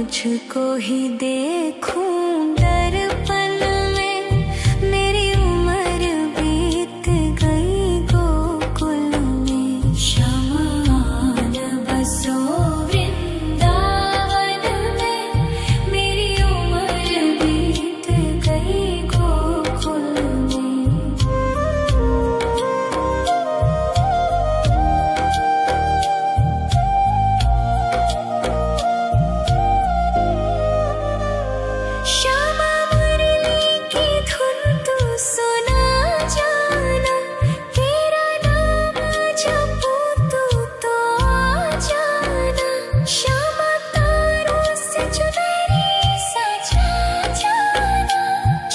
तुझको ही देखूं दर्पण में, मेरी उम्र बीत गई गोकुल में। शमान बसो वृंदावन में, मेरी उम्र बीत गई गोकुल में। श्यामा मुरली की धुन तू सुना जाना, तेरा नाम जपूं तू तो आ जाना। श्यामा तारों से चुनरी सजा जाना,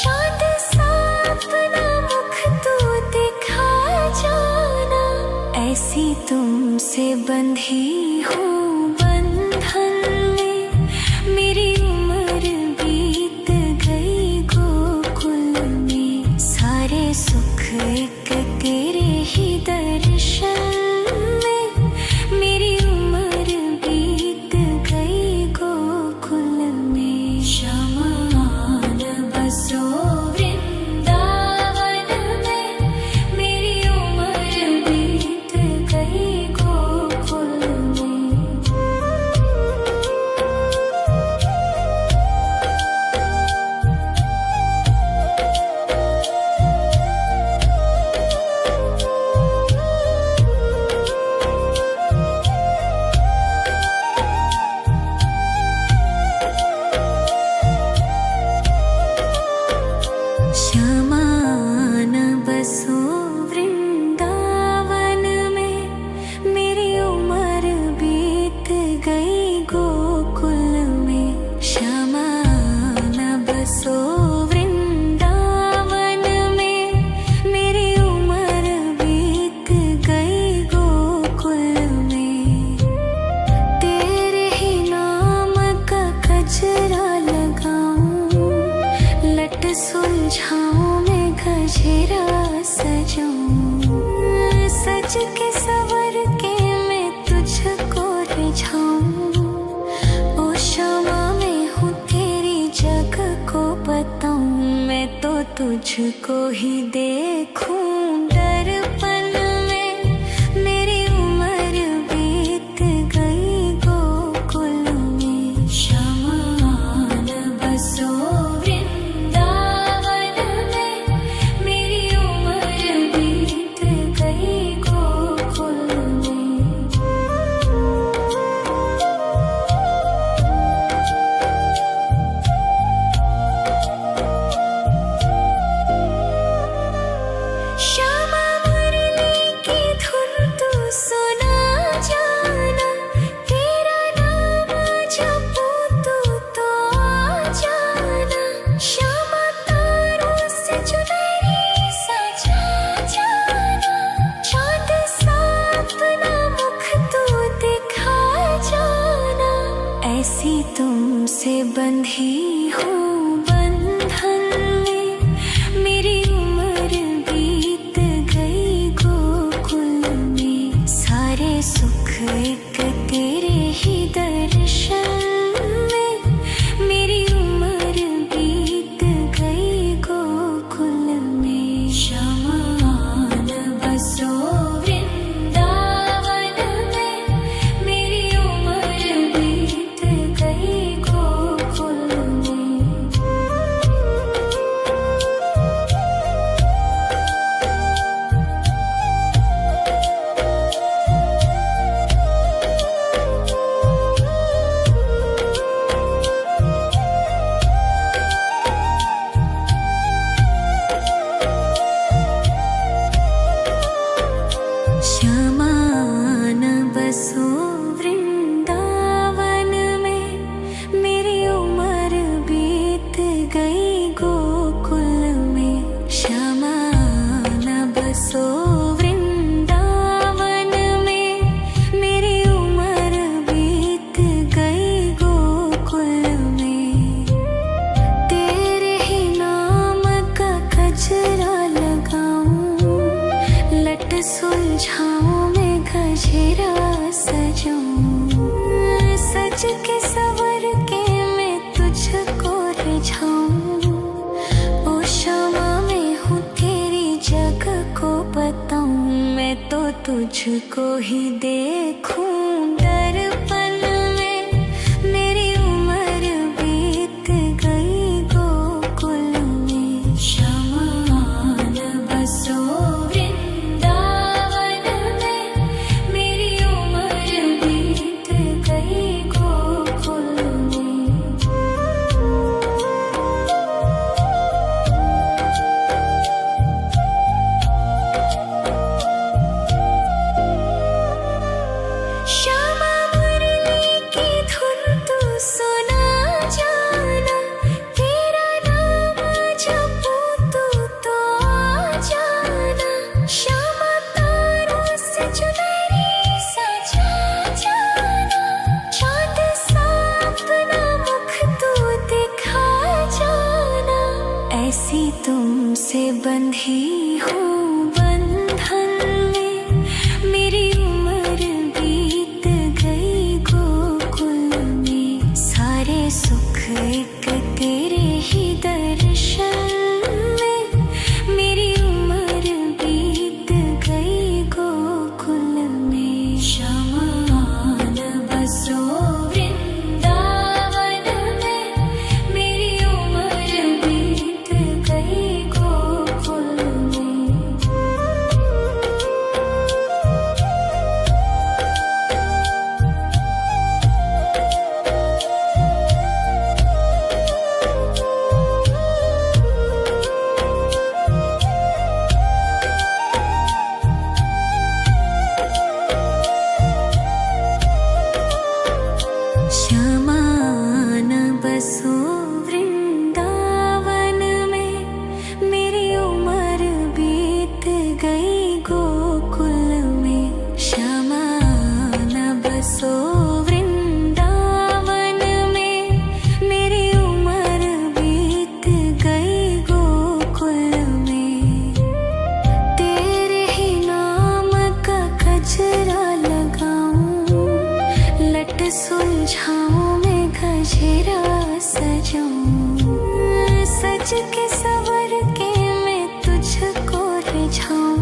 चाँद सा अपना मुख तू दिखा जाना। ऐसी तुमसे बंधी हूँ बंधन में, मेरी उम्र बीत गई गोकुल में। सारे सुख एक तेरे ही दर्शन में, मेरी उम्र बीत गई गोकुल में। शमान बसो वृंदावन में, मेरी उम्र बीत गई गोकुल में। श्यामान बसो वृंदावन में, मेरी उम्र बीत गई गोकुल में। श्यामान बसो वृंदावन में, मेरी उम्र बीत गई गोकुल में। तेरे ही नाम का गजरा लगाऊं, लट सुलझाऊं मैं गजरा सजाऊं। सज के सवर के मैं तुझको रिझाऊं। ओ श्यामा मैं हूँ तेरी जग को बताऊं, मैं तो तुझको ही देखूं दर्पण में, मेरी उम्र बीत गई गोकुल में। शमान बसो वृंदावन में, मेरी उम्र बीत गई गोकुल में। श्यामा मुरली की धुन तू सुना जाना, तेरा नाम जपूं तू तो आ जाना। श्यामा तारों से चुनरी सजा जाना, चाँद सा अपना मुख तू दिखा जाना। ऐसी तुमसे बंधी हूँ बंधन में, मेरी उम्र बीत गई गोकुल में। सारे सुख एक तेरे ही दर्शन में, मेरी उम्र बीत गई गोकुल में। शमान बसो वृंदावन में, मेरी उम्र बीत गई गोकुल में। श्यामान बसो वृंदावन में, मेरी उम्र बीत गई गोकुल में। श्यामान बसो वृंदावन में, मेरी उम्र बीत गई गोकुल में। तेरे ही नाम का गजरा लगाऊं, लट सुलझाऊं मैं गजरा सजाऊं। सज के सवर के तुझको ही देखूं दर्पण में। मेरी उम्र बीत गई गोकुल में। शमान बसो वृंदावन में। मेरी उम्र बीत गई गोकुल में। श्यामा मुरली की धुन तू सुना जाना। तेरा नाम जपूं तू तो आ जाना। श्यामा तारों से चुनरी सजा जाना। चांद सा अपना मुख तू दिखा जाना। ऐसी तुमसे बंधी हूँ बंधन में। मेरी उम्र बीत गई गोकुल में। सारे सुख एक तेरे ही दर्शन में। मेरी उम्र बीत गई गोकुल में। शमान बसो वृंदावन में। मेरी उम्र बीत गई गोकुल में। श्यामान बसो वृंदावन में। मेरी उम्र बीत गई गोकुल में। श्यामान बसो वृंदावन में। मेरी उम्र बीत गई गोकुल में। तेरे ही नाम का गजरा लगाऊं। लट सुलझाऊं मैं गजरा सजाऊं। सज के सवर के मैं तुझको रिझाऊं।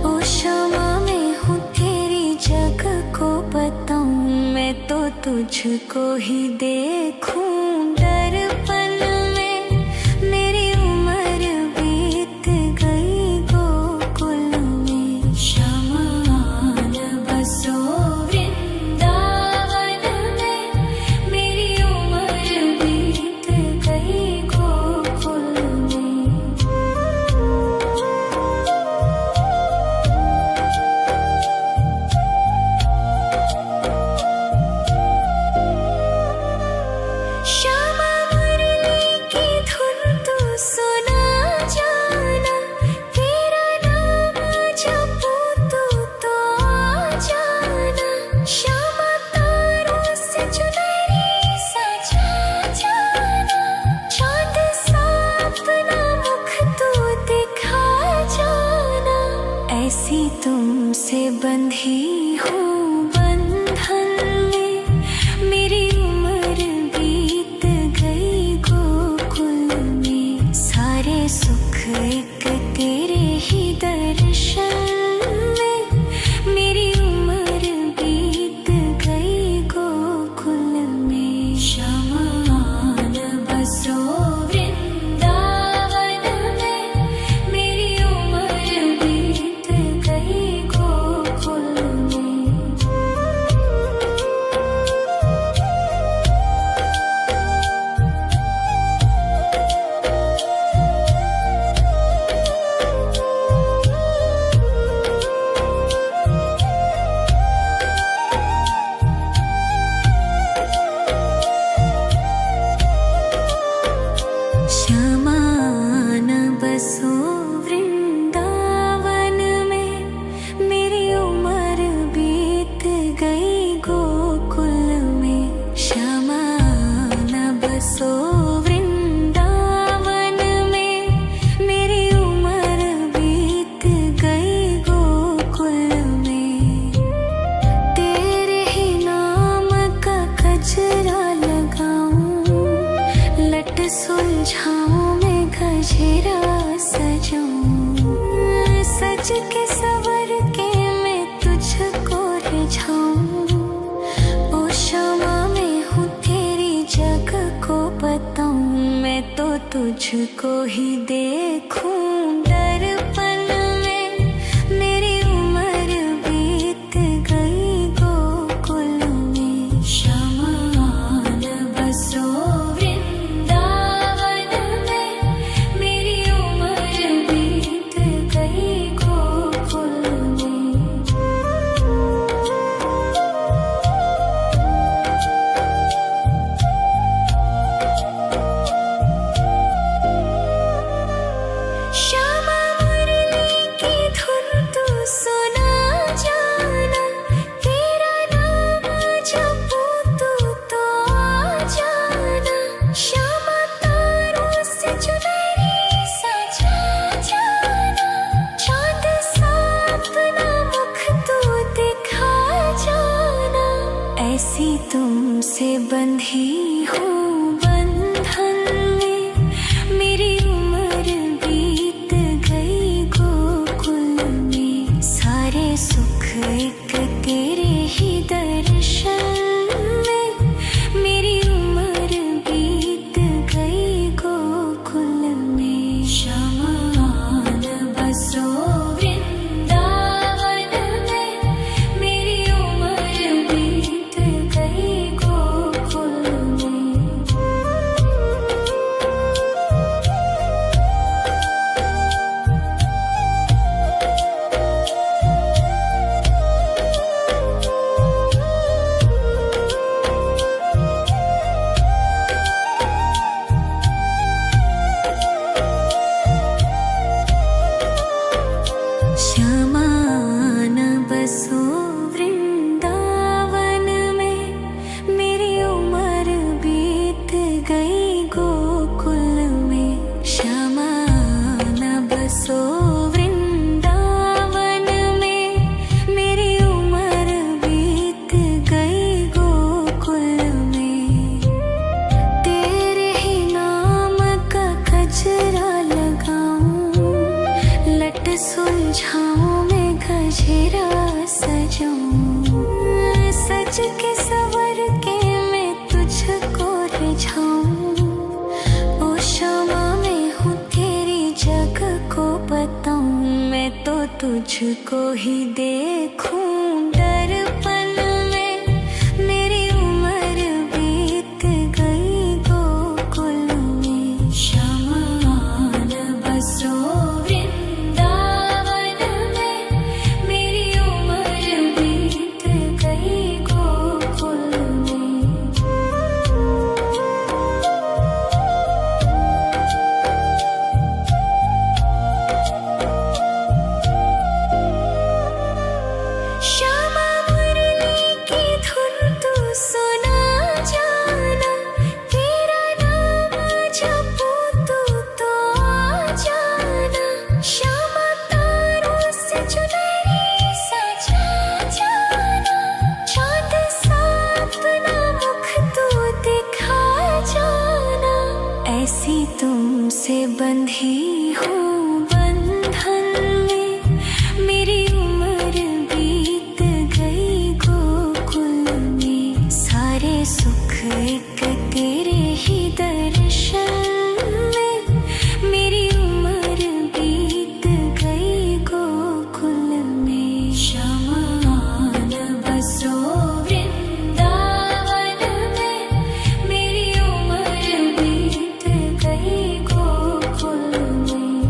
ओ क्षमा मैं हूँ तेरी जग को बताऊं। मैं तो तुझको ही देखूं दर्पण में। मेरी उम्र बीत गई गोकुल में। शमान बसो वृंदावन में। मेरी उम्र बीत गई गोकुल में। श्यामा मुरली की धुन तू सुना जाना। तेरा नाम जपूं तू तो आ जाना। श्यामा तारों से चुनरी सजा जाना। चांद सा अपना मुख तू दिखा जाना। ऐसी तुमसे बंधी हूँ बंधन में। मेरी उम्र बीत गई गोकुल में। सारे सुख एक तेरे ही दर्शन में। मेरी उम्र बीत गई गोकुल में। शमान बसो वृंदावन में। मेरी उम्र बीत गई गोकुल में। श्यामान बसो वृंदावन में। मेरी उम्र बीत गई गोकुल में। श्यामान बसो वृंदावन में। मेरी उम्र बीत गई गोकुल में। तेरे ही नाम का गजरा लगाऊं। लट सुलझाऊं मैं गजरा सजाऊं। सज के सवर के तुझको ही देखूं दर्पण में। मेरी उम्र बीत गई गोकुल में, शमान बसो वृंदावन में। मेरी उम्र बीत गई गोकुल में। श्यामा मुरली की धुन तू सुना जाना, तेरा नाम जपूं तू तो आ जाना। श्यामा तारों से चुनरी सजा जाना, चांद सा अपना मुख तू दिखा जाना। ऐसी तुमसे बंधी हूँ बंधन में, मेरी उम्र बीत गई गोकुल में। सारे सुख एक तेरे ही दर्शन में, मेरी उम्र बीत गई गोकुल में। शमान बसो वृंदावन में, मेरी उम्र बीत गई गोकुल में। श्यामान बसो वृंदावन में, मेरी उम्र बीत गई गोकुल में। श्यामान बसो वृंदावन में, मेरी उम्र बीत गई गोकुल में। तेरे ही नाम का गजरा लगाऊं, लट सुलझाऊं मैं गजरा सजाऊं। सज के सवर के मैं तुझको रिझाऊं। ओ क्षमा मैं हूँ तेरी जग को बताऊं, मैं तो तुझको ही देखूं दर्पण में। मेरी उम्र बीत गई गोकुल में, शमान बसो वृंदावन में। मेरी उम्र बीत गई गोकुल में। श्यामा मुरली की धुन तू सुना जाना, तेरा नाम जपूं तू तो आ जाना। श्यामा तारों से चुनरी सजा जाना, चांद सा अपना मुख तू दिखा जाना। ऐसी तुमसे बंधी हूँ बंधन में, मेरी उम्र बीत गई गोकुल में। सारे सुख एक तेरे ही दर्शन में, मेरी उम्र बीत गई गोकुल में। शमान बसो वृंदावन में, मेरी उम्र बीत गई गोकुल में।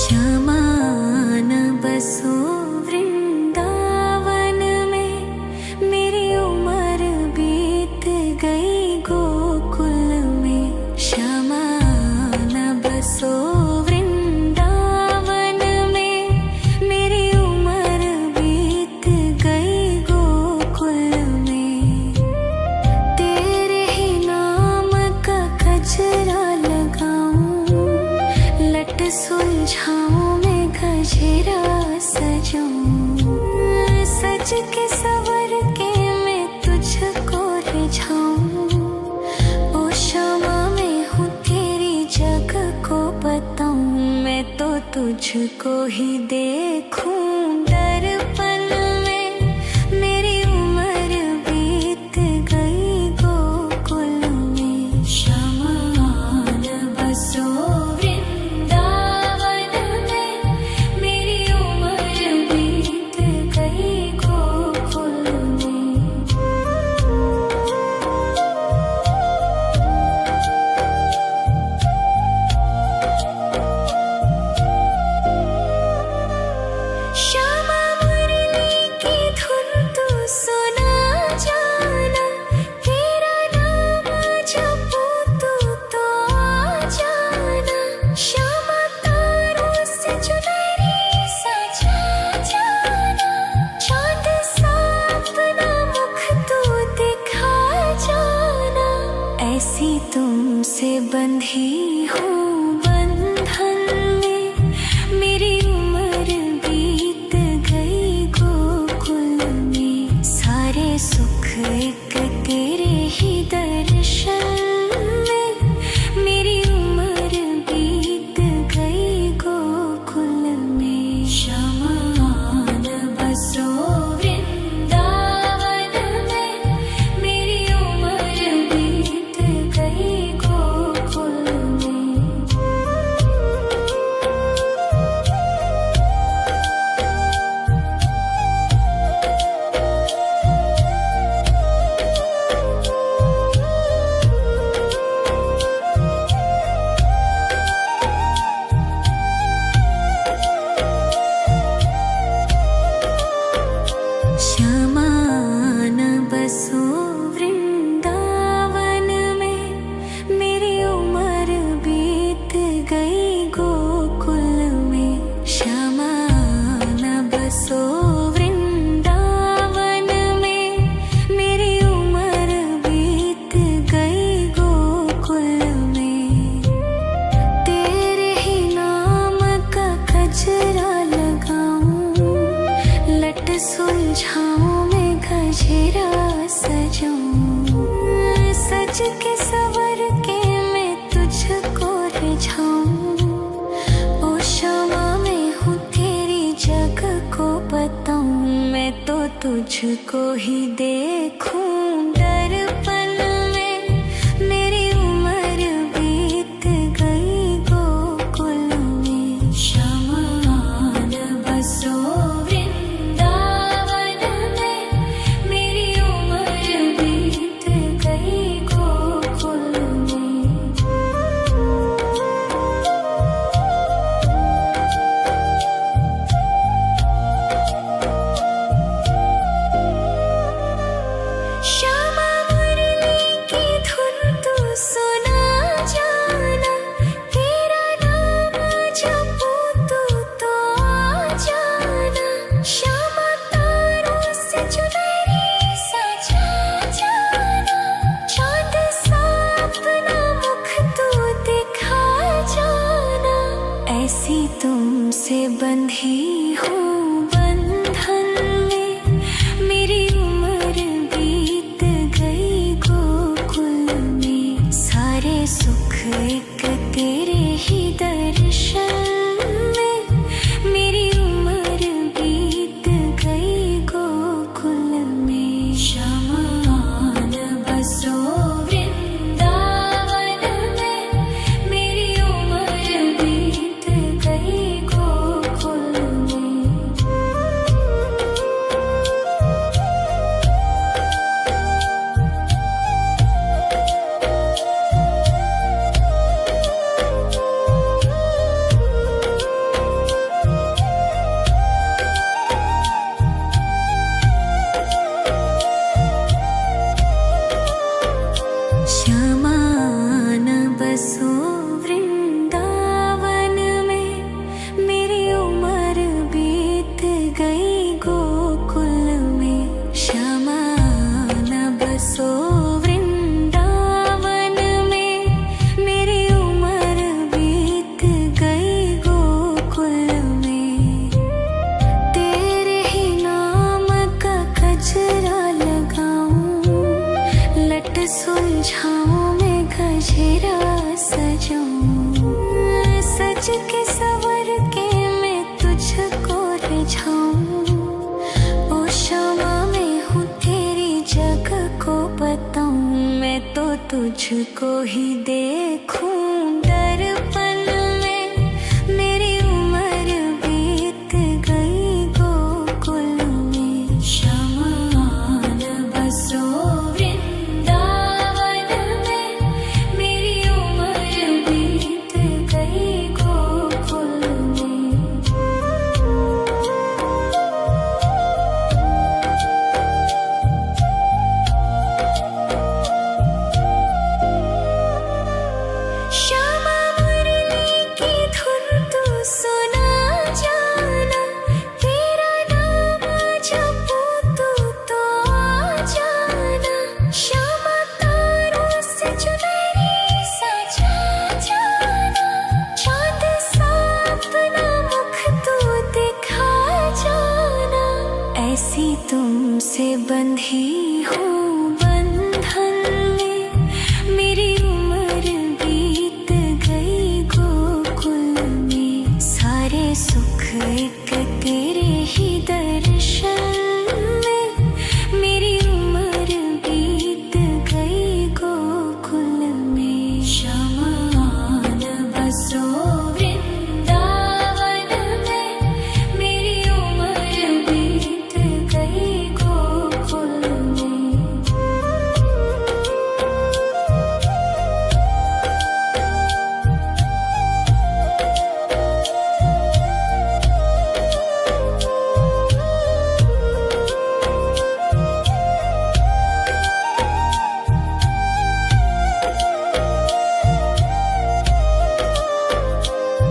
शमान बसो वृंदावन में, मेरी उम्र बीत गई गोकुल में। शमान बसो वृंदावन में, मेरी उम्र बीत गई गोकुल में। तेरे ही नाम का गजरा लगाऊं, लट सुलझाऊं मैं गजरा सजाऊं। सज के सवर के तुझको ही देखूं दर्पण में। मेरी उम्र बीत गई गोकुल में। शमान बसो वृंदावन में। मेरी उम्र बीत गई गोकुल में। श्यामा मुरली की धुन तू सुना जाना। तेरा नाम जपूं तू तो आ जाना। श्यामा तारों से चुनरी सजा जाना। चाँद सा अपना मुख तू दिखा जाना। ऐसी तुमसे बंधी हूँ बंधन में। मेरी उम्र बीत गई गोकुल में। सारे सुख एक तेरे ही दर्शन में। मेरी उम्र बीत गई गोकुल में। शमान बसो वृंदावन में। मेरी उम्र बीत गई गोकुल में। श्यामान बसो वृंदावन में। मेरी उम्र बीत गई गोकुल में। श्यामान बसो वृंदावन में। मेरी उम्र बीत गई गोकुल में। तेरे ही नाम का गजरा लगाऊं। लट सुलझाऊं मैं गजरा सजाऊं। सज के सवर के मैं तुझको रिझाऊं। ओ श्यामा मैं हूँ तेरी जग को बताऊं। मैं तो तुझको ही देखूं दर्पण में। मेरी उम्र बीत गई गोकुल में। शमान बसो वृंदावन में। मेरी उम्र बीत गई गोकुल में। श्यामा मुरली की धुन तू सुना जाना। तेरा नाम जपूं तू तो आ जाना। श्यामा तारों से चुनरी सजा जाना। चाँद सा अपना मुख तू दिखा जाना। ऐसी तुमसे बंधी हूँ बंधन में। मेरी उम्र बीत गई गोकुल में। सारे सुख एक तेरे ही दर्शन में। मेरी उम्र बीत गई गोकुल में। शमान बसो वृंदावन में। मेरी उम्र बीत गई गोकुल में। श्यामान बसो वृंदावन में। मेरी उम्र बीत गई गोकुल में। श्यामान बसो वृंदावन में। मेरी उम्र बीत गई गोकुल में। तेरे ही नाम का गजरा लगाऊं। लट सुलझाऊं मैं गजरा सजाऊं। सज के सवर के मैं तुझको रिझाऊं, ओ क्षमा में हूँ तेरी जग को बताऊं, मैं तो तुझको ही देखूं दर्पण में, मेरी उम्र बीत गई गोकुल में। शमान बसो वृंदावन में, मेरी उम्र बीत गई गोकुल में। श्यामा मुरली की धुन तू सुना जाना, तेरा नाम जपूं तू तो आ जाना। श्यामा तारों से चुनरी सजा जाना, चांद सा अपना मुख तू दिखा जाना। ऐसी तुमसे बंधी हूँ बंधन में, मेरी उम्र बीत गई गोकुल में। सारे सुख एक तेरे ही दर्शन में, मेरी उम्र बीत गई गोकुल में। शमान बसो वृंदावन में, मेरी उम्र बीत गई गोकुल में।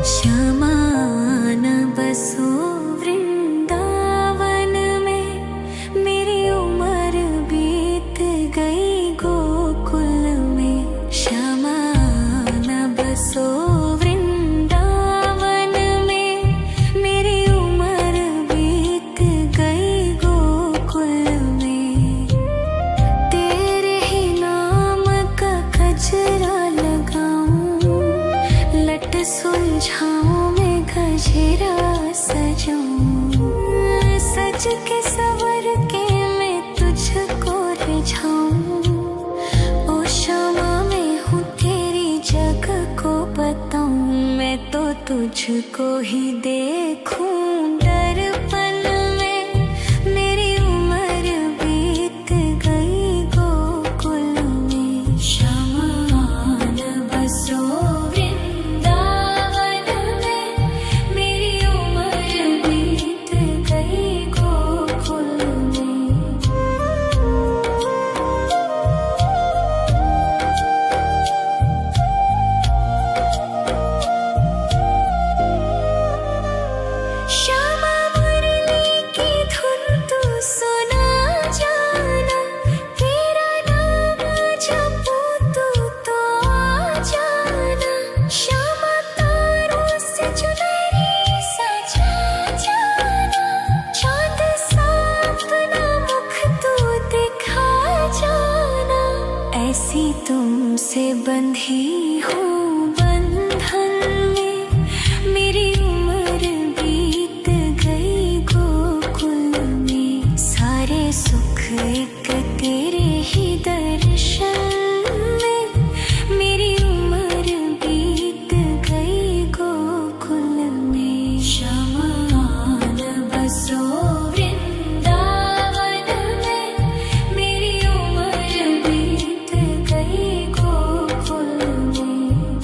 श्यामान बसो वृंदावन में, मेरी उम्र बीत गई गोकुल में। श्यामान बसो वृंदावन में, मेरी उम्र बीत गई गोकुल में। तेरे ही नाम का गजरा लगाऊं, लट सुलझाऊं मैं गजरा सजाऊं, सज के सवर के मैं तुझको रिझाऊं, ओ क्षमा में हूँ तेरी जग को बताऊं, मैं तो तुझको ही देखूं दर्पण में, मेरी उम्र बीत गई गोकुल में। शमान बसो वृंदावन में, मेरी उम्र बीत गई गोकुल में। श्यामा मुरली की धुन तू सुना जाना, तेरा नाम जपूं तू तो आ जाना। श्यामा तारों से चुनरी सजा जाना, चांद सा अपना मुख तू दिखा जाना। ऐसी तुमसे बंधी हूँ बंधन में, मेरी उम्र बीत गई गोकुल में। सारे सुख एक तेरे ही दर्शन में, मेरी उम्र बीत गई गोकुल में। शमान बसो वृंदावन में, मेरी उम्र बीत गई गोकुल में।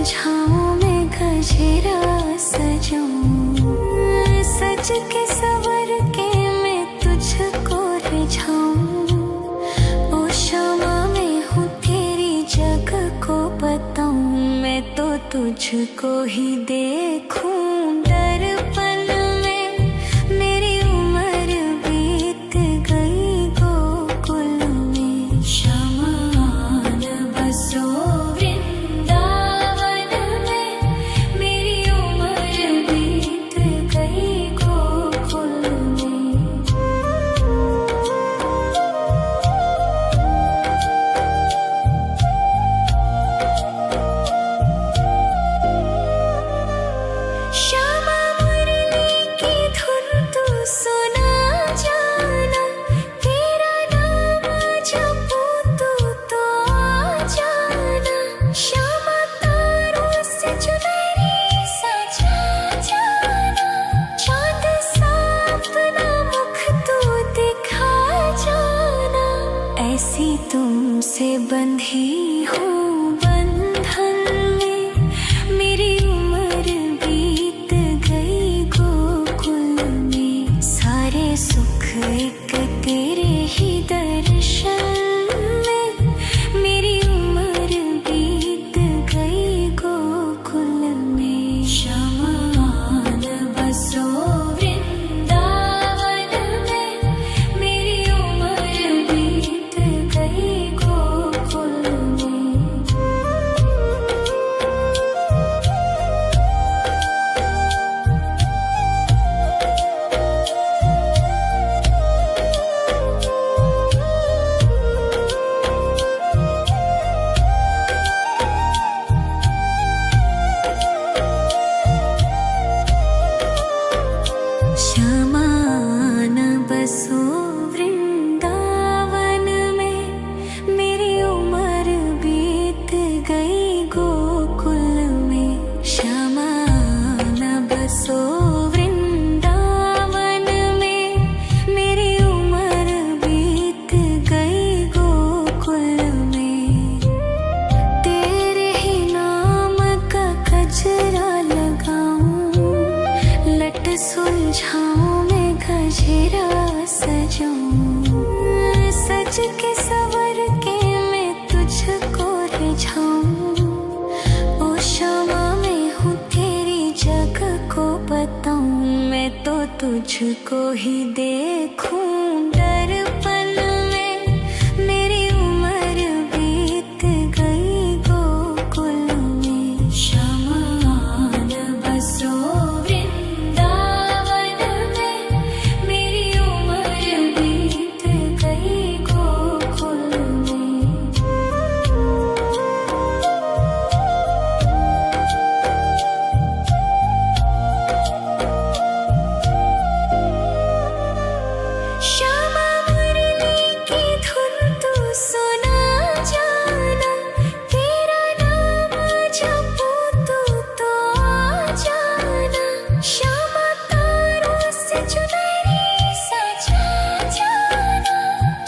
सुलझाऊं मैं गजरा सजाऊं, सज के सवर के मैं तुझको रिझाऊं। ओ शमा मैं हूँ तेरी जग को बताऊं, मैं तो तुझको ही देखूं। दर्पण में मेरी उम्र बीत गई गोकुल में, शमान बसो वृंदावन में, मेरी उम्र बीत गई गोकुल में। श्यामा मुरली की धुन तू सुना जाना, तेरा नाम जपूं तो आ जाना। श्यामा तारों से चुनरी सजा जाना, चांद सा अपना मुख तू दिखा जाना। ऐसी तुमसे बंधी हूँ बंधन में, मेरी उम्र बीत गई गोकुल में। सारे सुख एक तेरे ही दर्शन में, मेरी उम्र बीत गई गोकुल में। शमान बसो वृंदावन में, मेरी उम्र बीत गई गोकुल में। शमान बसो वृंदावन में, मेरी उम्र बीत गई गोकुल में। शमान बसो वृंदावन में, मेरी उम्र बीत गई गोकुल में। तेरे ही नाम का गजरा लगाऊं, लट सुलझाऊं मैं गजरा सजाऊं, सज के सवर के मैं तुझको रिझाऊं। ओ शमा मैं हूँ तेरी जग को बताऊं, मैं तो तुझको ही देखूं। दर्पण में मेरी उम्र बीत गई गोकुल में। शमान बसो वृंदावन में, मेरी उम्र बीत गई गोकुल में। श्यामा मुरली की धुन तू सुना जाना, तेरा नाम जपूं तो आ जाना। श्यामा तारों से चुनरी सजा जाना,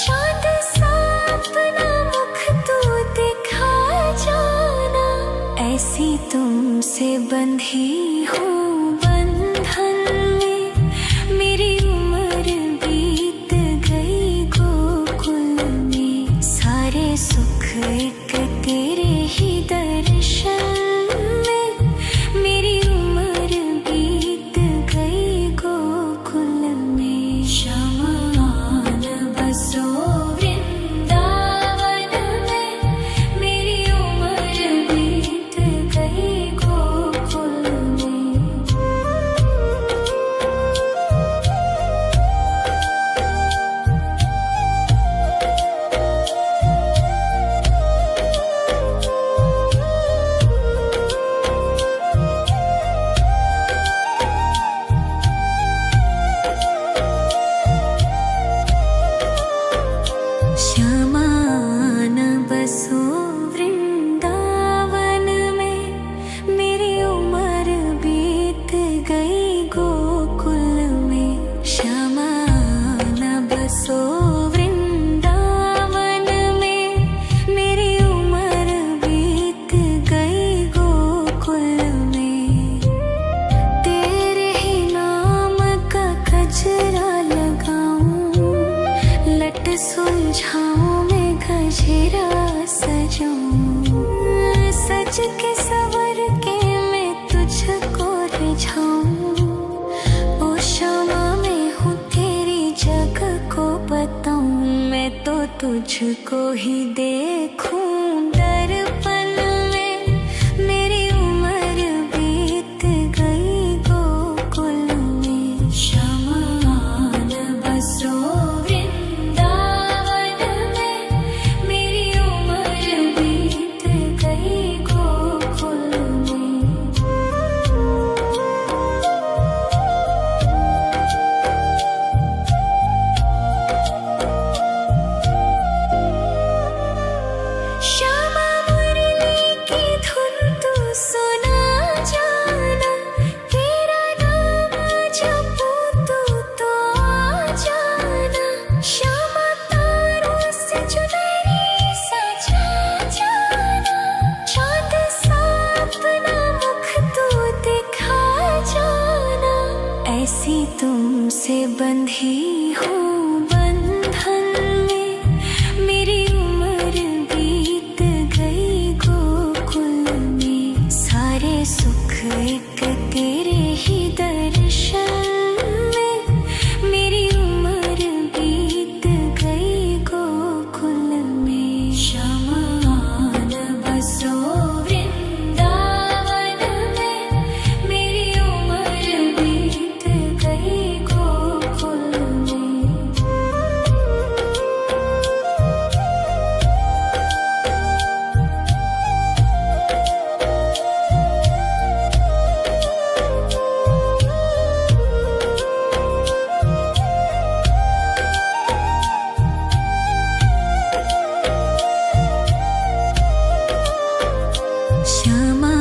चांद सा अपना मुख तू दिखा जाना। ऐसी तुमसे बंधी हूँ बंधन में, मेरी उम्र बीत गई गोकुल में। सारे सुख एक तेरे ही दर्शन में, मेरी उम्र बीत गई गोकुल में। शमान बसो वृंदावन में, मेरी उम्र बीत गई गोकुल में। गजरा सजाऊं, सज के सवर के मैं तुझको रिझाऊं। ओ शामा मैं हूँ तेरी जग को बताऊं, मैं तो तुझको ही देखूं दर्पण में। मेरी उम्र बीत गई गोकुल में, श्यामा आन बसो वृंदावन में। मेरी उम्र बीत गई गोकुल में। श्यामा मुरली की धुन तू सुना जाना, तेरा नाम जपूं तो आ जाना। श्यामा तारों से चुनरी सजा जाना, चाँद सा अपना मुख तू दिखा जाना। ऐसी तुमसे बंधी हूँ बंधन में, मेरी उम्र बीत गई गोकुल में। सारे सुख एक तेरे ही दर्शन में, मेरी उम्र बीत गई गोकुल में। श्यामा आन बसो वृंदावन में, मेरी उम्र बीत गई गोकुल में। श्यामा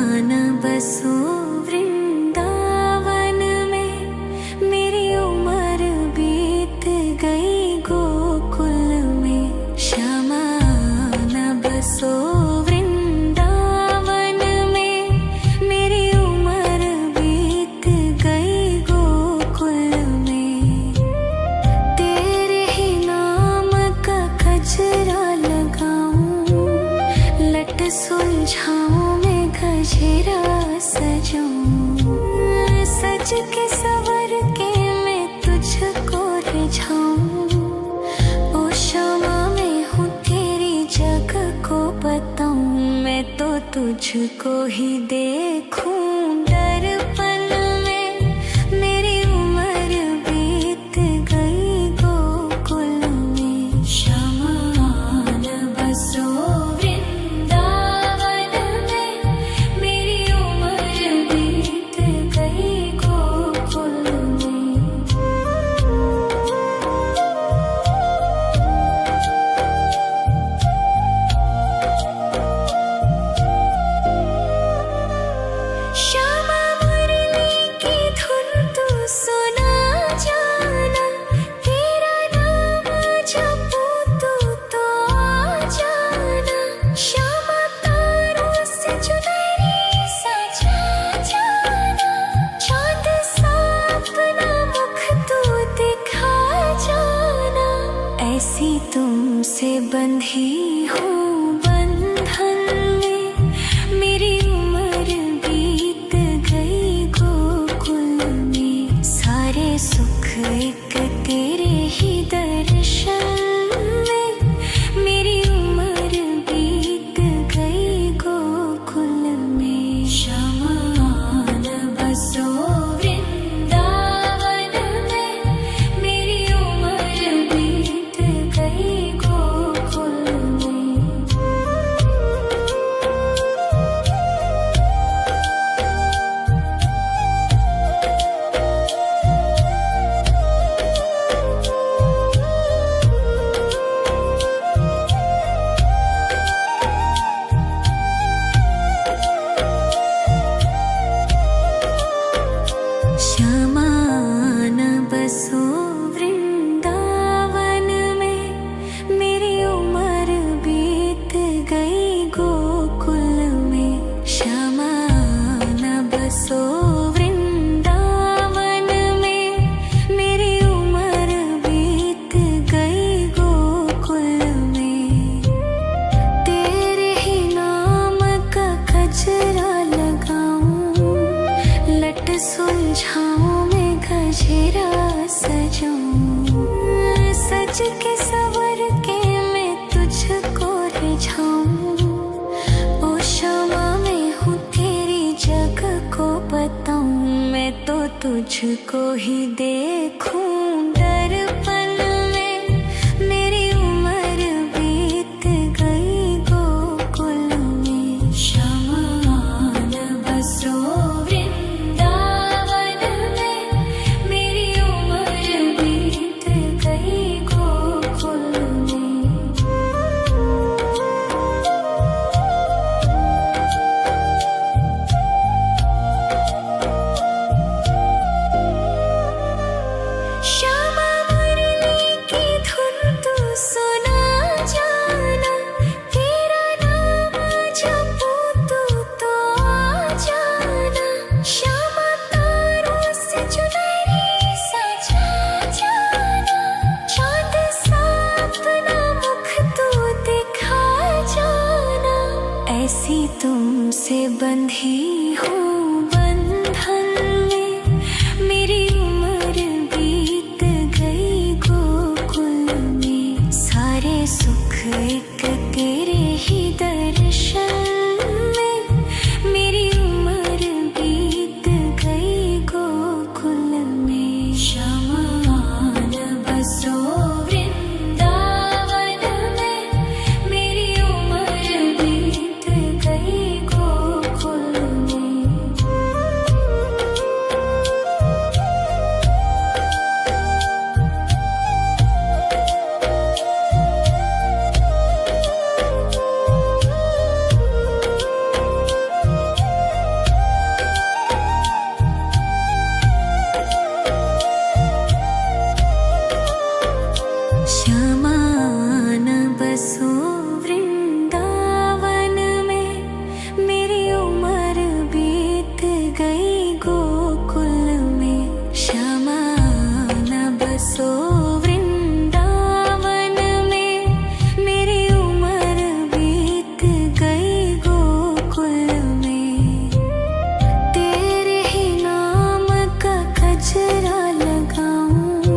आन बसो वृंदावन में, मेरी उम्र बीत गई गोकुल में। श्यामा आन बसो वृंदावन में, मेरी उम्र बीत गई गोकुल में। तेरे ही नाम का गजरा लगाऊं, लट सुलझाऊं मैं गजरा सजाऊं। सज के सवर के मैं तुझको रिझाऊं। ओ शामा मैं हूँ तेरी जग को बताऊं, मैं तो तुझको ही देखूं दर्पण में। मेरी उम्र बीत गई गोकुल में। श्यामा आन बसो वृंदावन में, मेरी उम्र बीत गई गोकुल में। श्यामा मुरली की धुन तू सुना जाना, तेरा नाम जपूं तो आ जाना। श्यामा तारों से चुनरी सजा जाना, चाँद सा अपना मुख तू दिखा जाना। ऐसी तुमसे बंधी हूँ बंधन में, मेरी उम्र बीत गई गोकुल में। सारे सुख एक तेरे ही दर्शन में, मेरी उम्र बीत गई गोकुल में। श्यामा आन बसो वृंदावन में, मेरी उम्र बीत गई गोकुल में। सजूं, सज के सवर के मैं तुझको रिझाऊं। ओ क्षमा मैं हूँ तेरी जग को बताऊं, मैं तो तुझको ही देखूं दर्पण में। मेरी उम्र बीत गई गोकुल में, श्यामान बसो वृंदावन में। मेरी उम्र बीत गई गोकुल में। श्यामा मुरली की धुन तू सुना जाना, तेरा नाम जपूं तो आ जाना। श्यामा तारों से चुनरी सजा जाना, चांद सा अपना मुख तू दिखा जाना। ऐसी तुमसे बंधी हूँ बंधन में, मेरी उम्र बीत गई गोकुल में। सारे सुख एक तेरे ही दर्शन में, मेरी उम्र बीत गई गोकुल में। श्यामान बसो वृंदावन में, मेरी उम्र बीत गई गोकुल में। श्यामान बसो वृंदावन में, मेरी उम्र बीत गई गोकुल में। श्यामान बसो वृंदावन में, मेरी उम्र बीत गई गोकुल में। तेरे ही नाम का गजरा लगाऊं,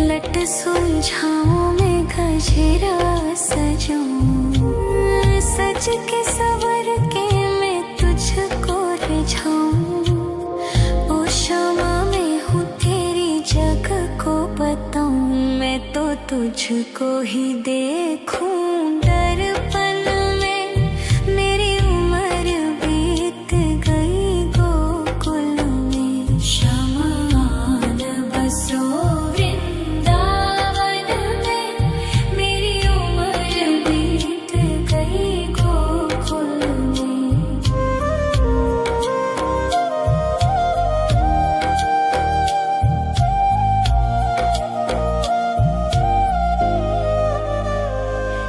लट सुलझाऊं मैं गजरा सजाऊं। सज के सवर के मैं तुझको रिझाऊं। ओ क्षमा मैं हूँ तेरी जग को बताऊं, मैं तो तुझको ही देखूं दर्पण में। मेरी उम्र बीत गई गोकुल में, श्यामान बसो वृंदावन में। मेरी उम्र बीत गई गोकुल में।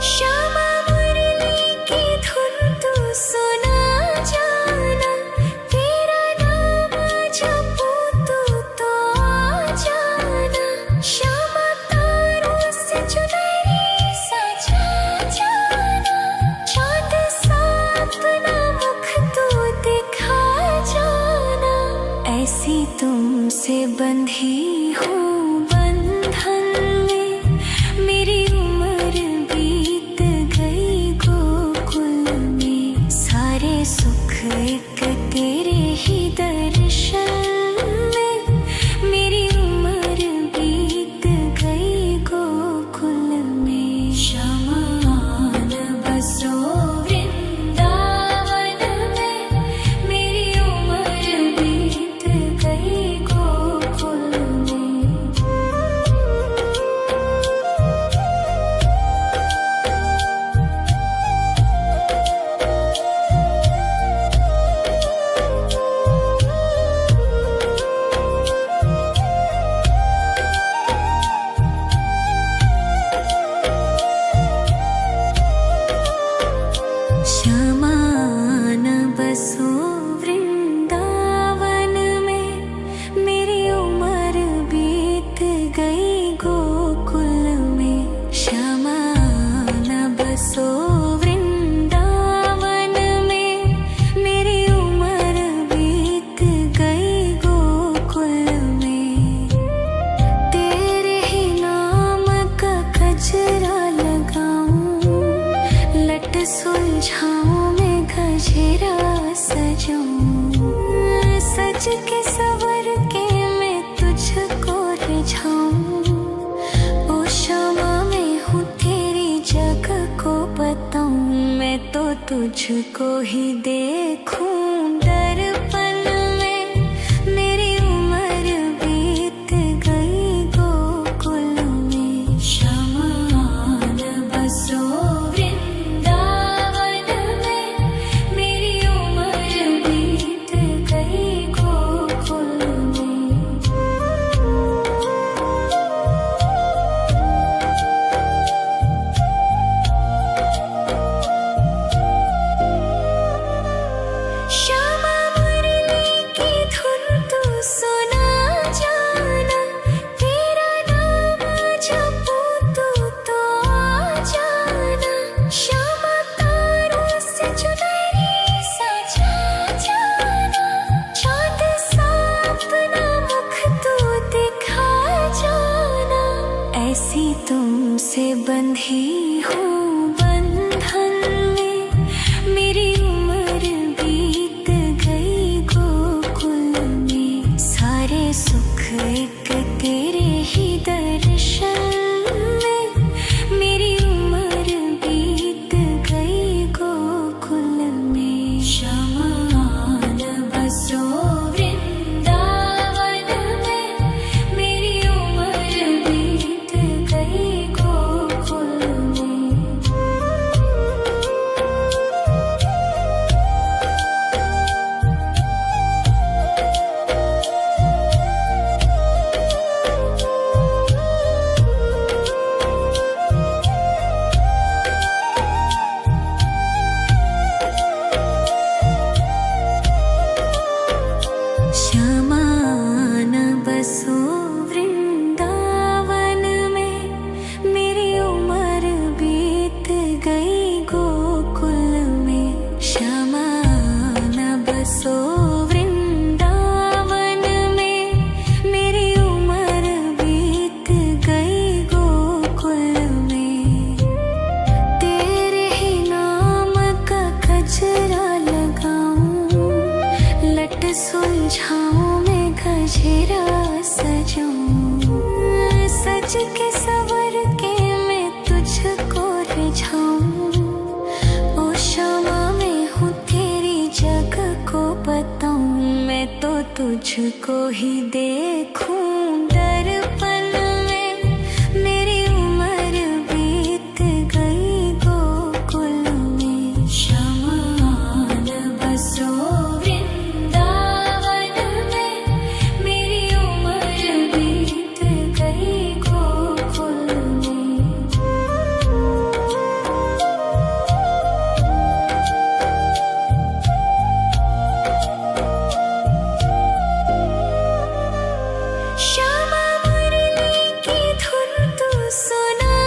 श्यामा मुरली सुलझाऊं मैं गजरा सजाऊं, सज के सवर के मैं तुझको रिझाऊं। ओ शमा मैं हूँ तेरी जग को बताऊं, मैं तो तुझको ही देखूं दर्पण में। मेरी उम्र बीत गई गोकुल में, शमान बसो वृंदावन में। मेरी उम्र बीत गई गोकुल में। श्यामा मुरली की धुन तू सुना जाना, तेरा नाम जपूं तू तो आ जाना। श्यामा तारों से चुनरी सजा जाना, चाँद सा अपना मुख तू दिखा जाना। ऐसी तुमसे बंधी हूँ बंधन में, मेरी उम्र बीत गई गोकुल में। सारे सुख एक तेरे ही दर्शन में, मेरी उम्र बीत गई गोकुल में। शमान बसो वृंदावन में, मेरी उम्र बीत गई गोकुल में। शमान बसो वृंदावन में, मेरी उम्र बीत गई गोकुल में। शमान बसो वृंदावन में, मेरी उम्र बीत गई गोकुल में। तेरे ही नाम का गजरा लगाऊं, लट सुलझाऊं मैं गजरा सजाऊं। सज के सवर के मैं तुझको रिझाऊं। ओ शमा मैं हूँ तेरी जग को बताऊं, मैं तो तुझको ही देखूं दर्पण में। मेरी उम्र बीत गई गोकुल में। शमान बसो वृंदावन में, मेरी उम्र बीत गई गोकुल में। श्यामा मुरली की धुन तू सुना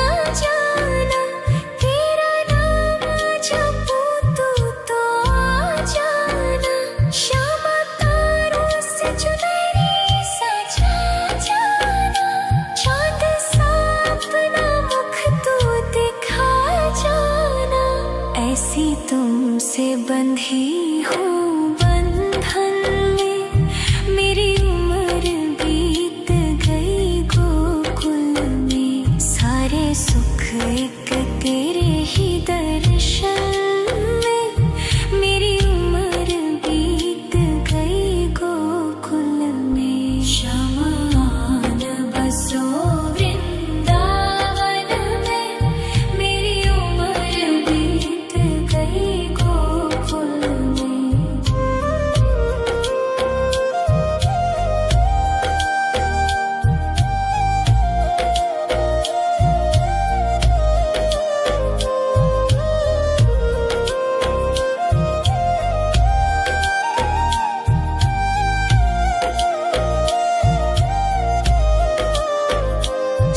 जाना, तेरा नाम जपूं तू तो आ जाना। श्यामा तारों से चुनरी सजा जाना, चाँद सा अपना मुख तू दिखा जाना। ऐसी तुमसे बंधी हूँ बंधन में, मेरी उम्र बीत गई गोकुल में। सारे सुख एक तेरे ही दर्शन में, मेरी उम्र बीत गई गोकुल में। शमान बसो वृंदावन में, मेरी उम्र बीत गई गोकुल में।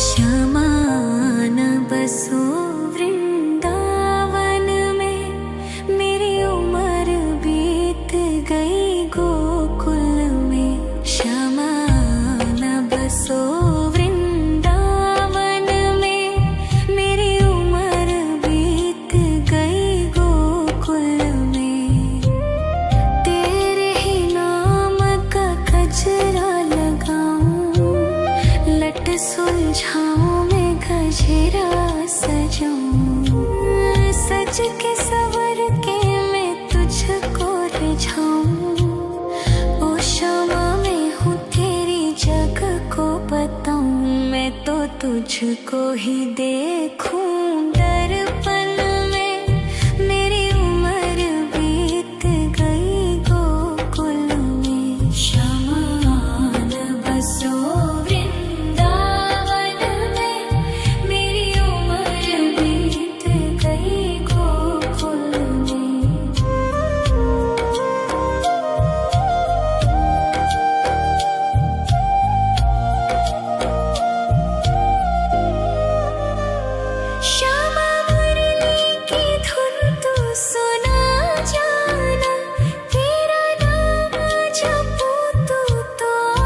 शमान बसो वृंदावन में, मेरी उम्र बीत गई गोकुल में। शमान बसो वृंदावन में, मेरी उम्र बीत गई गोकुल सुलझाऊं मैं गजरा सजाऊं, सज के सवर के मैं तुझको रिझाऊं। ओ शमा मैं हूँ तेरी जग को बताऊं, मैं तो तुझको ही देखूं दर्पण में। मेरी उम्र बीत गई गोकुल में, शमा न बसो वृंदावन में। मेरी उम्र बीत गई गोकुल में। श्यामा मुरली की धुन तू सुना जाना, तेरा नाम जपूं तो आ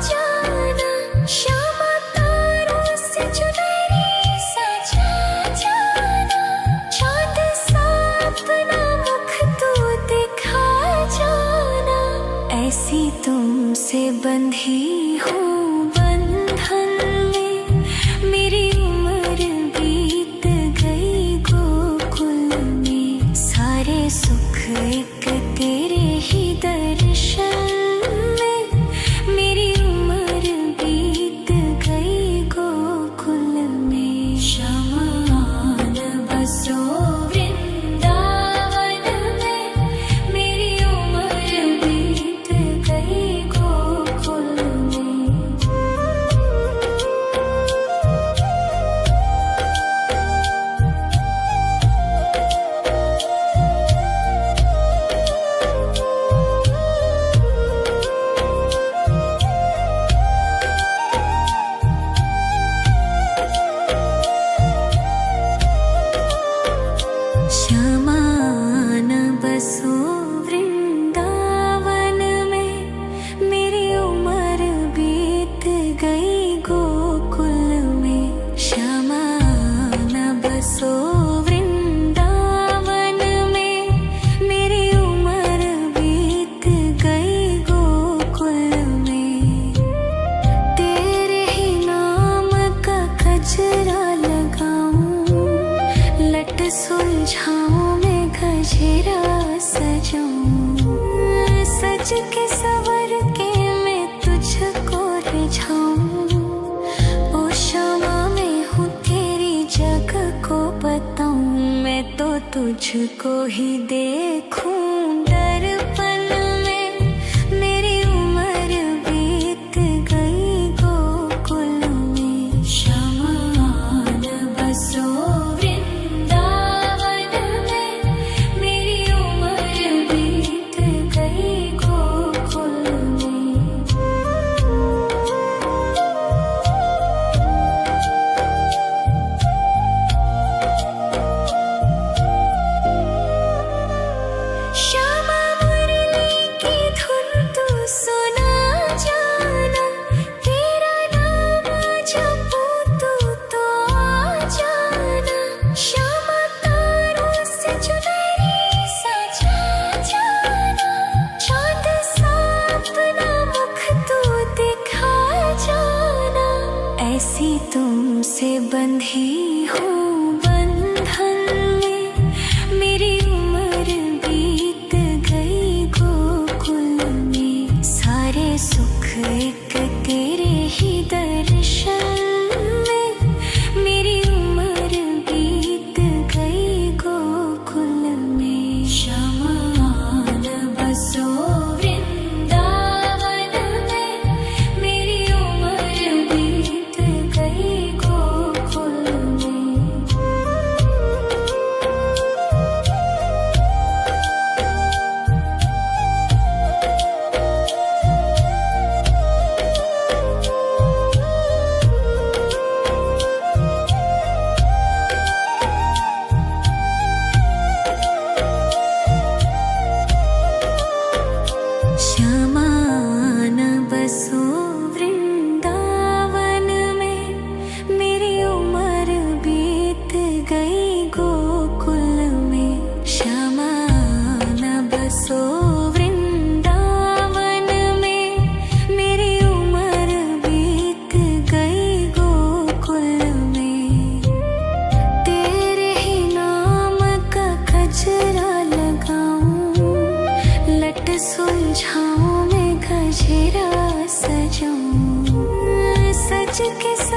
जाना। श्यामा तारों से चुनरी सजा जाना, चाँद सा अपना मुख तू दिखा जाना। ऐसी तुमसे बंधी हूँ बंधन में, मेरी उम्र बीत गई गोकुल में। सारे सुख एक तेरे ही दर्शन में, मेरी उम्र बीत गई गोकुल में। शमा न बसो वृंदावन में, मेरी उम्र बीत गई गोकुल में। श्यामा न बसो वृंदावन में, मेरी उम्र बीत गई गोकुल में। श्यामा न बसो वृंदावन में, मेरी उम्र बीत गई गोकुल में। तेरे ही नाम का गजरा लगाऊं, लट सुलझाऊं मैं गजरा सजाऊं। सज के सवर के मैं तुझको रिझाऊं। ओ शमा मैं हूँ तेरी जग को बताऊं, मैं तो तुझको ही देखूं दर्पण में। मेरी उम्र बीत गई गोकुल में। शमा न बसो वृंदावन में, मेरी उम्र बीत गई गोकुल में। श्यामा मुरली की धुन तू सुना जाना, तेरा नाम जपूं तो आ जाना। श्यामा तारों से चुनरी सजा जाना, चाँद सा अपना मुख तू दिखा जाना। ऐसी तुमसे बंधी हूँ बंधन में, मेरी उम्र बीत गई गोकुल में। सारे सुख एक तेरे ही दर्शन में, मेरी उम्र बीत गई गोकुल में। शमा न बसो वृंदावन में, मेरी उम्र बीत गई गोकुल में।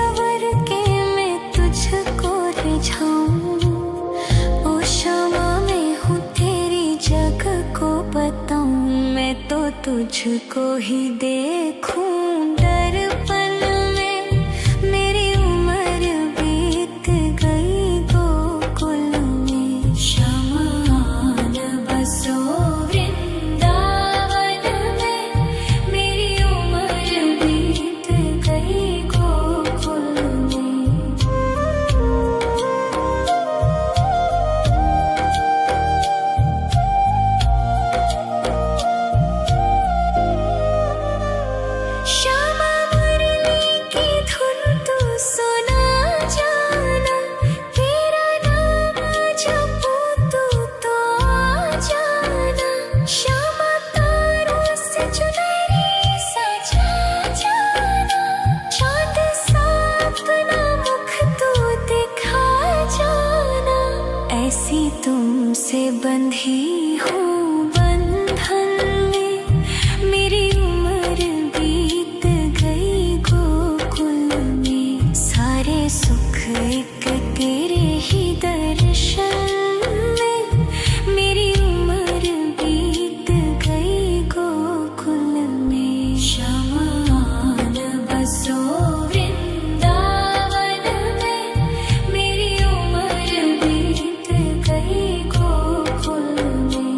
सवर के मैं तुझको रिझाऊं। ओ क्षमा मैं हूँ तेरी जग को बताऊं। मैं तो तुझको ही देखूं दर्पण में। मेरी उम्र बीत गई गोकुल में। श्यामान बसो वृंदावन में। मेरी उम्र बीत गई गोकुल में। श्यामा मुरली की धुन तू सुना जाना। तेरा नाम जपूं तू तो आ जाना। श्यामा तारों से चुनरी सजा जाना। चाँद सा अपना मुख तू दिखा जाना। ऐसी तुमसे बंधी हूँ बंधन में। मेरी उम्र बीत गई गोकुल में। सारे सुख एक तेरे ही दर्शन में। मेरी उम्र बीत गई गोकुल में। श्यामान बसो वृंदावन में। मेरी उम्र बीत गई गोकुल में।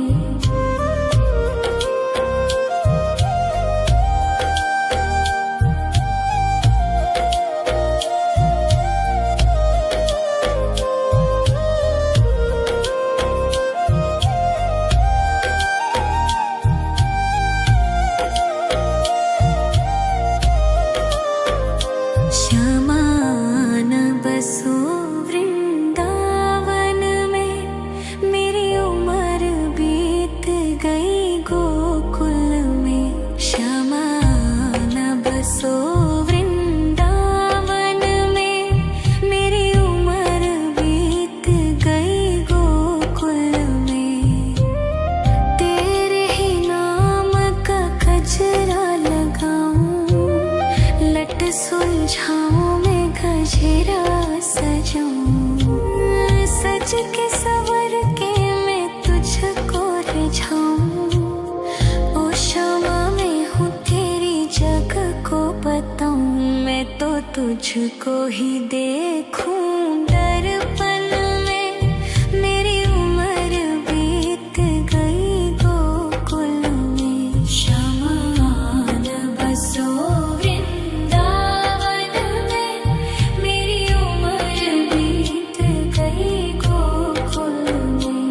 श्यामान बसो वृंदावन में। मेरी उम्र बीत गई गोकुल में। श्यामान बसो वृंदावन में। मेरी उम्र बीत गई गोकुल में। तेरे ही नाम का गजरा लगाऊं। लट सुलझाऊं मैं गजरा सजाऊं। सज के सवर के मैं तुझको रिझाऊं। ओ क्षमा मैं हूँ तेरी जग को बताऊं। मैं तो तुझको ही देखूं दर्पण में। मेरी उम्र बीत गई गोकुल में। श्यामान बसो वृंदावन में। मेरी उम्र बीत गई गोकुल में।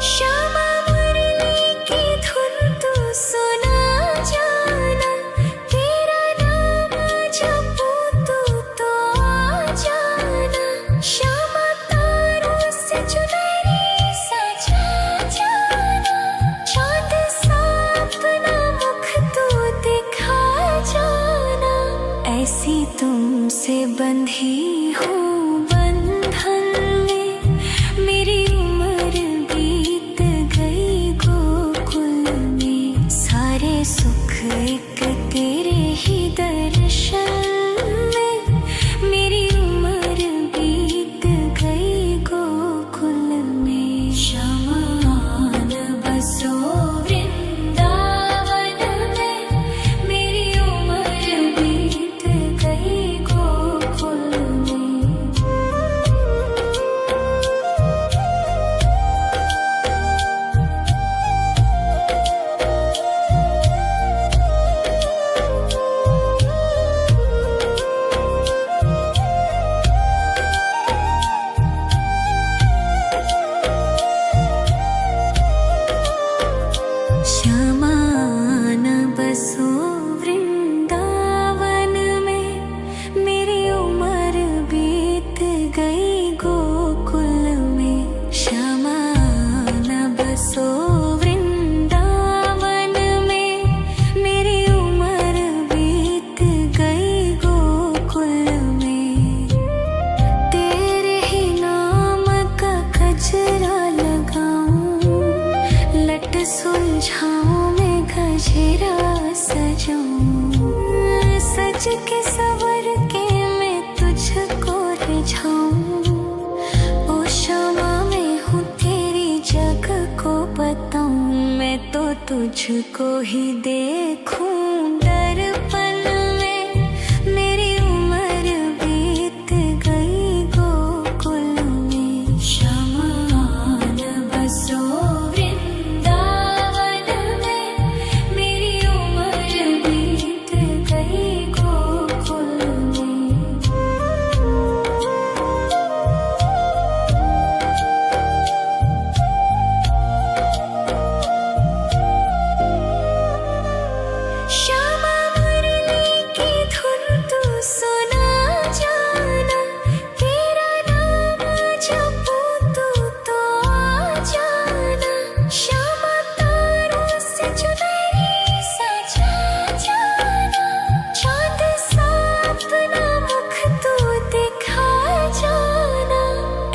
श्यामा मुरली सुलझाऊं मैं गजरा सजाऊं, सज के सवर के मैं तुझको रिझाऊं। ओ शमा मैं हूँ तेरी जग को बताऊं, मैं तो तुझको ही देखूं। दर्पण में मेरी उम्र बीत गई गोकुल में, शमान बसो वृंदावन में, मेरी उम्र बीत गई गोकुल में। श्यामा मुरली की धुन तू सुना जाना, तेरा नाम जपूं तो आ जाना। श्यामा तारों से चुनरी सजा जाना, चाँद सा अपना मुख तू दिखा जाना।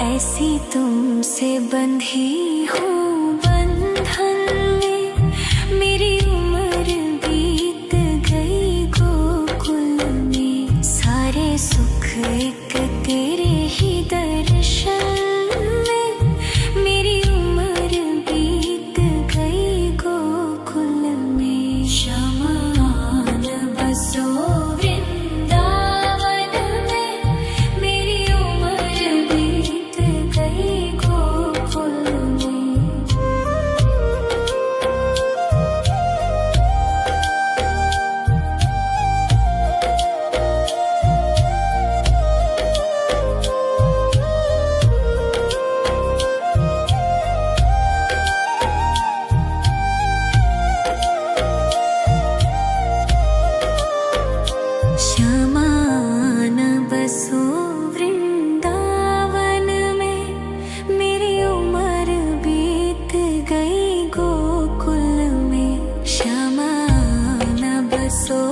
ऐसी तुमसे बंधी हूँ बंधन में, मेरी उम्र बीत गई गोकुल में। सारे सुख एक तेरे ही दर्शन में, मेरी उम्र बीत गई गोकुल में। शमान बसो वृंदावन में, मेरी उम्र बीत गई गोकुल में। शमान बसो वृंदावन में, मेरी उम्र बीत गई गोकुल में। शमान बसो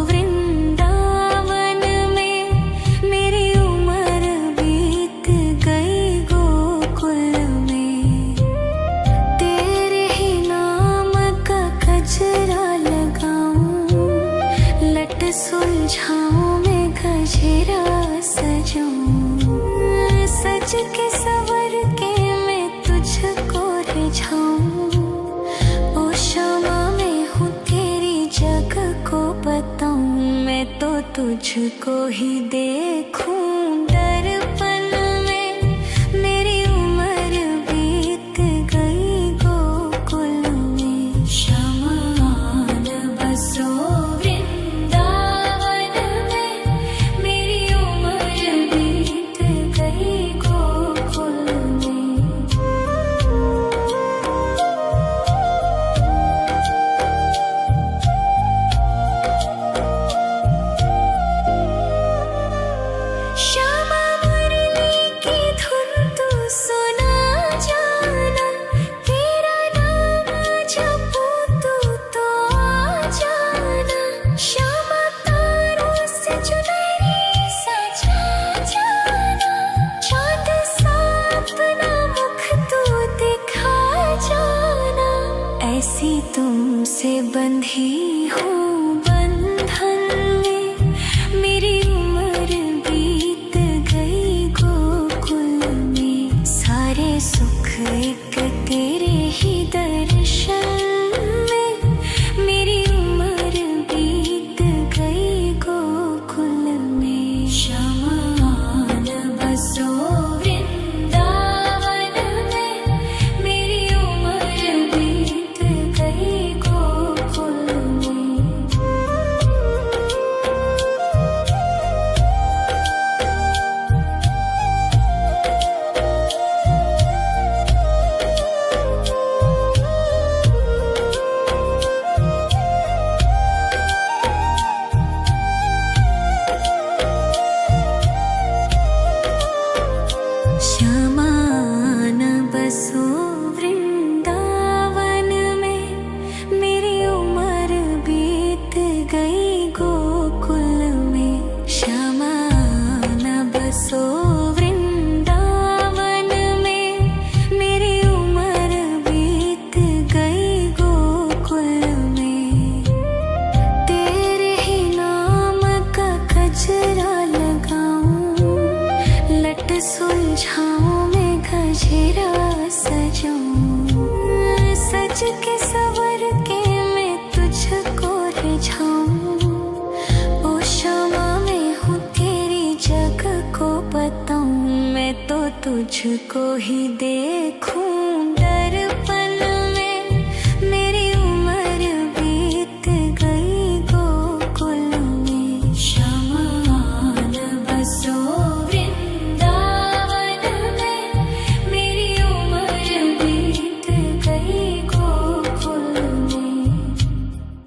वृंदावन में, मेरी उम्र बीत गई गोकुल में। तेरे ही नाम का गजरा लगाऊं, लट सुलझाऊं मैं गजरा सजाऊं, सज के सवर के मैं तुझको रिझाऊं। ओ शमा मैं हूँ तेरी जग को बताऊं, मैं तो तुझको ही देखूं। दर्पण में मेरी उम्र बीत गई गोकुल में, शमान बसो वृंदावन में, मेरी उम्र बीत गई गोकुल में। श्यामा मुरली की धुन तू सुना जाना, तेरा नाम जपूं तो आ जाना। श्यामा तारों से चुनरी सजा जाना, चाँद सा अपना मुख तू दिखा जाना। ऐसी तुमसे बंधी हूँ बंधन में, मेरी उम्र बीत गई गोकुल में। सारे सुख एक तेरे ही दर्शन में, मेरी उम्र बीत गई गोकुल में। शमान बसो वृंदावन में, मेरी उम्र बीत गई गोकुल में। जाऊं, सज के सवर के मैं तुझको रिझाऊं। ओ शमा मैं हूँ तेरी जग को बताऊं, मैं तो तुझको ही देखूं।